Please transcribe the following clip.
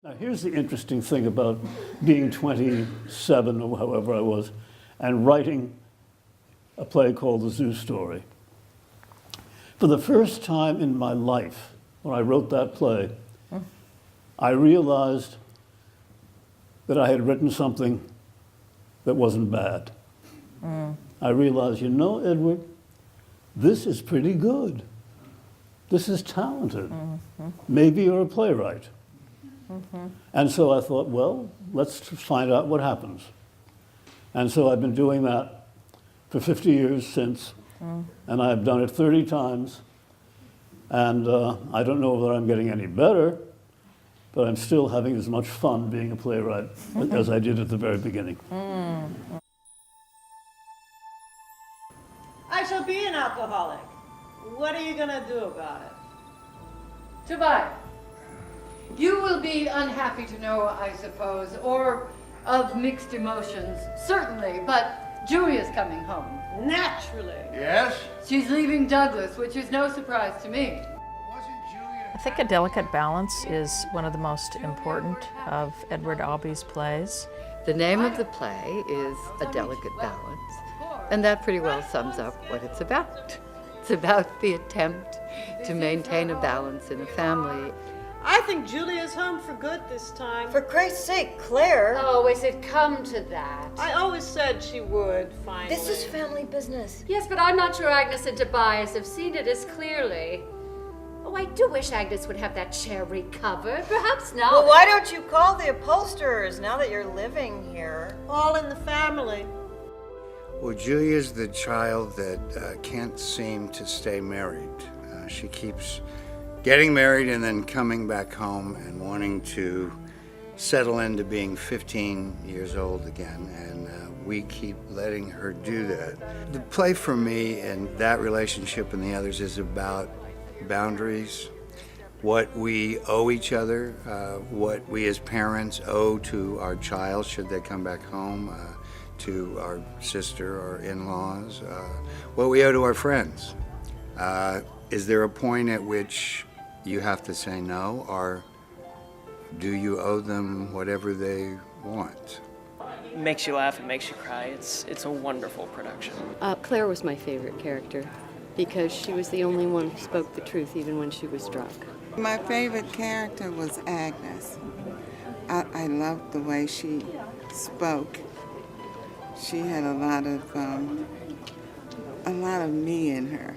Now, here's the interesting thing about being 27 or however I was and writing a play called The Zoo Story. For the first time in my life, when I wrote that play, I realized that I had written something that wasn't bad. I realized, you know, Edward, this is pretty good. This is talented. Maybe you're a playwright. And so I thought, well, let's find out what happens. And so I've been doing that for 50 years since, and I've done it 30 times. And I don't know whether I'm getting any better, but I'm still having as much fun being a playwright as I did at the very beginning. I shall be an alcoholic. What are you gonna do about it? Tobias, you will be unhappy to know, I suppose, or of mixed emotions, certainly, but Julia's coming home. Naturally. Yes? She's leaving Douglas, which is no surprise to me. I think a delicate balance is one of the most important of Edward Albee's plays. The name of the play is A Delicate Balance, and that pretty well sums up what it's about. It's about the attempt to maintain a balance in a family. I think Julia's home for good this time. For Christ's sake, Claire! Oh, is it come to that? I always said she would, finally. This is family business. Yes, but I'm not sure Agnes and Tobias have seen it as clearly. Oh, I do wish Agnes would have that chair recovered. Perhaps now. Well, why don't you call the upholsterers now that you're living here? All in the family. Well, Julia's the child that can't seem to stay married. She keeps getting married and then coming back home and wanting to settle into being 15 years old again, and we keep letting her do that. The play for me and that relationship and the others is about boundaries, what we owe each other, what we as parents owe to our child should they come back home, to our sister or in-laws, what we owe to our friends. Is there a point at which you have to say no, or do you owe them whatever they want? It makes you laugh, it makes you cry. It's a wonderful production. Claire was my favorite character because she was the only one who spoke the truth even when she was drunk. My favorite character was Agnes. I loved the way she spoke. She had a lot of me in her.